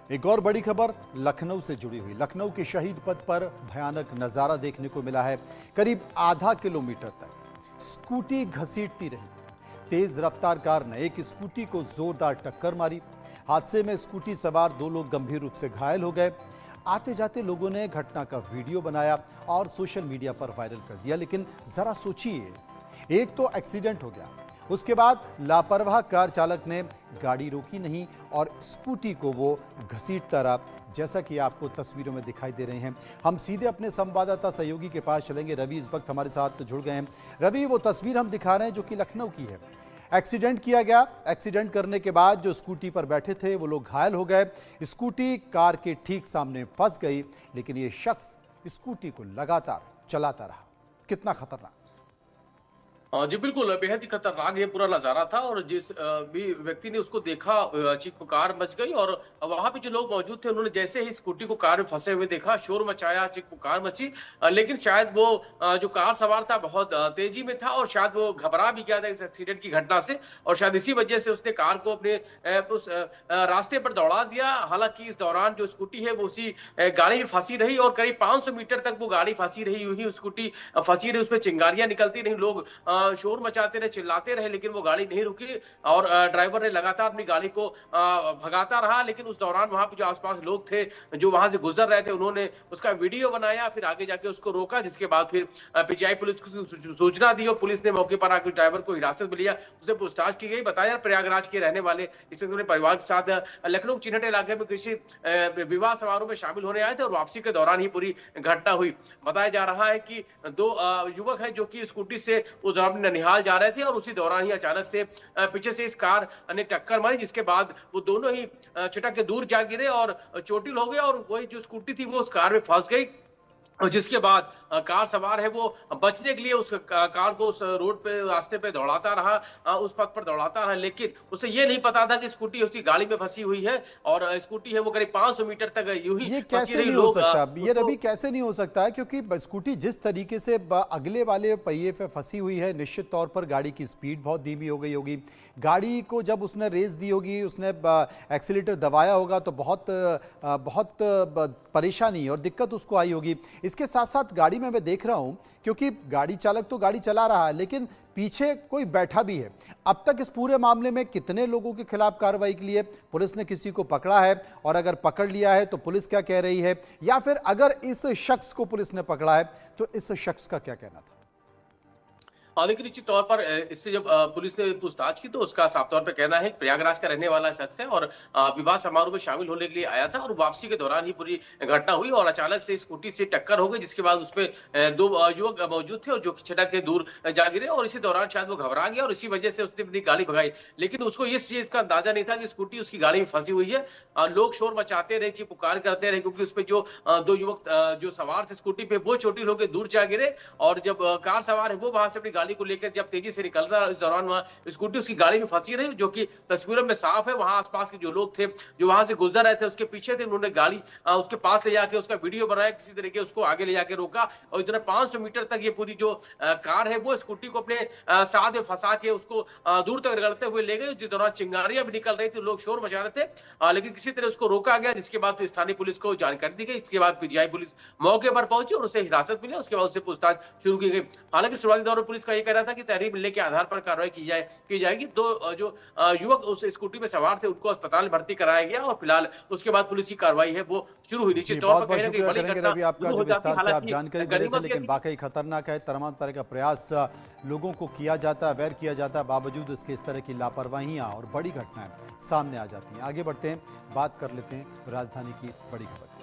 एक और बड़ी खबर लखनऊ से जुड़ी हुई। लखनऊ के शहीद पथ पर भयानक नजारा देखने को मिला है। करीब आधा किलोमीटर तक स्कूटी घसीटती रही। तेज रफ्तार कार ने एक स्कूटी को जोरदार टक्कर मारी। हादसे में स्कूटी सवार 2 लोग गंभीर रूप से घायल हो गए। आते जाते लोगों ने घटना का वीडियो बनाया और सोशल मीडिया पर वायरल कर दिया। लेकिन जरा सोचिए, एक तो एक्सीडेंट हो गया, उसके बाद लापरवाह कार चालक ने गाड़ी रोकी नहीं और स्कूटी को वो घसीटता रहा, जैसा कि आपको तस्वीरों में दिखाई दे रहे हैं। हम सीधे अपने संवाददाता सहयोगी के पास चलेंगे। रवि इस वक्त हमारे साथ जुड़ गए हैं। रवि, वो तस्वीर हम दिखा रहे हैं जो कि लखनऊ की है। एक्सीडेंट किया गया। एक्सीडेंट करने के बाद जो स्कूटी पर बैठे थे वो लोग घायल हो गए। स्कूटी कार के ठीक सामने फंस गई, लेकिन ये शख्स स्कूटी को लगातार चलाता रहा। कितना खतरनाक। जी बिल्कुल, बेहद ही खतरनाक ये पूरा नज़ारा था और जिस भी व्यक्ति ने उसको देखा चीख-पुकार मच गई और वहाँ पे जो लोग मौजूद थे उन्होंने जैसे ही स्कूटी को कार में फंसे हुए देखा, शोर मचाया, चीख-पुकार मची। लेकिन शायद वो जो कार सवार था बहुत तेज़ी में था और शायद वो घबरा भी गया था इस एक्सीडेंट की घटना से और शायद इसी वजह से उसने कार को अपने उस रास्ते पर दौड़ा दिया। हालाँकि इस दौरान जो स्कूटी है वो उसी गाड़ी में फँसी रही और करीब 500 मीटर तक वो गाड़ी फँसी रही, यूँ ही स्कूटी फँसी रही, उसमें चिंगारियाँ निकलती रहीं, लोग शोर मचाते रहे, चिल्लाते रहे, लेकिन वो गाड़ी नहीं रुकी और ड्राइवर ने लगातार अपनी गाड़ी को भगाता रहा। लेकिन उस दौरान वहां पे जो आसपास लोग थे जो वहां से गुजर रहे थे उन्होंने उसका वीडियो बनाया, फिर आगे जाके उसको रोका, जिसके बाद फिर पीजीआई पुलिस को सूचना दी और पुलिस ने मौके पर आकर ड्राइवर को हिरासत में लिया, उसे पूछताछ की गई। बताया प्रयागराज के रहने वाले इस अपने परिवार के साथ लखनऊ चिन्हट इलाके में किसी विवाह समारोह में शामिल होने आए थे और वापसी के दौरान ही पूरी घटना हुई। बताया जा रहा है कि 2 युवक है जो कि स्कूटी से उस दौरान ननिहाल जा रहे थे और उसी दौरान ही अचानक से पीछे से इस कार ने टक्कर मारी, जिसके बाद वो दोनों ही छिटक के दूर जा गिरे और चोटिल हो गए और वही जो स्कूटी थी वो उस कार में फंस गई और जिसके बाद कार सवार है वो बचने के लिए उस कार को उस रोड पे रास्ते पे दौड़ाता रहा, उस पथ पर दौड़ाता रहा, लेकिन उसे ये नहीं पता था कि स्कूटी उसकी गाड़ी में फंसी हुई है और स्कूटी है वो करीब 500 मीटर तक यूं ही ये फंसी कैसे रही। नहीं हो लोग सकता? ये उसको रवि कैसे नहीं हो सकता है? क्योंकि स्कूटी जिस तरीके से अगले वाले पहिए पे फंसी हुई है, निश्चित तौर पर गाड़ी की स्पीड बहुत धीमी हो गई होगी। गाड़ी को जब उसने रेस दी होगी, उसने एक्सीलेटर दबाया होगा तो बहुत बहुत परेशानी और दिक्कत उसको आई होगी। इसके साथ साथ गाड़ी में मैं देख रहा हूँ, क्योंकि गाड़ी चालक तो गाड़ी चला रहा है लेकिन पीछे कोई बैठा भी है। अब तक इस पूरे मामले में कितने लोगों के खिलाफ कार्रवाई के लिए पुलिस ने किसी को पकड़ा है, और अगर पकड़ लिया है तो पुलिस क्या कह रही है, या फिर अगर इस शख्स को पुलिस ने पकड़ा है तो इस शख्स का क्या कहना था? देखिए निश्चित तौर पर इससे जब पुलिस ने पूछताछ की तो उसका साफ तौर पे कहना है कि प्रयागराज का रहने वाला शख्स है और विवाह समारोह में शामिल होने के लिए आया था और वापसी के दौरान ही पूरी घटना हुई और अचानक से स्कूटी से टक्कर हो गई, जिसके बाद उसमें 2 युवक मौजूद थे और जो छिटक के दूर जा गिरे और इसी दौरान शायद वो घबरा गया और इसी वजह से उसने अपनी गाड़ी भगाई। लेकिन उसको इस चीज का अंदाजा नहीं था कि स्कूटी उसकी गाड़ी में फंसी हुई है। लोग शोर मचाते रहे, पुकार करते रहे, क्योंकि उसपे जो 2 युवक जो सवार थे स्कूटी पे वो चोटिल होकर दूर जा गिरे और जब कार सवार है वो वहां से अपनी गाड़ी को लेकर जब तेजी से निकल रहा, इस दौरान वहां स्कूटी उसकी गाड़ी में फंसी रही, जो कि तस्वीरों में साफ है। वहां आसपास के जो लोग थे जो वहां से गुजर रहे थे उसके पीछे थे, उन्होंने गाड़ी उसके पास ले जाके उसका वीडियो बनाया, किसी तरीके उसको आगे ले जाके रोका और इतने 500 मीटर तक ये पूरी जो कार है वो स्कूटी को अपने साथ में फंसा के उसको दूर तक रगड़ते हुए ले गए, जिस दौरान चिंगारियां भी निकल रही थी, लोग शोर मचा रहे थे, लेकिन किसी तरह उसको रोका गया, जिसके बाद तो स्थानीय पुलिस को जानकारी दी गई। इसके बाद पीजीआई पुलिस मौके पर पहुंची और उसे हिरासत मिली, उसके बाद उससे पूछताछ शुरू की गई। हालांकि शुरुआती दौर में पुलिस का यह कहना था कि तहरीर मिलने के आधार पर कार्रवाई की जाएगी। 2 जो युवक उस स्कूटी में सवार थे उनको अस्पताल में भर्ती कराया गया और फिलहाल उसके बाद पुलिस की कार्रवाई है वो शुरू हुई। निश्चित तौर पर बहुत कहीं ना कहीं शुक्रिया बड़ी करेंगे घटना रवि आपका, शुरू जो हो जाती। विस्तार से आप हालांकि जानकारी दे रहे थे, गनीमत लेकिन वाकई खतरनाक है। तमाम तरह का प्रयास लोगों को किया जाता है, अवेयर किया जाता है, बावजूद इसके इस तरह की लापरवाहियां और बड़ी घटनाएं सामने आ जाती हैं। आगे बढ़ते हैं, बात कर लेते हैं राजधानी की बड़ी खबर।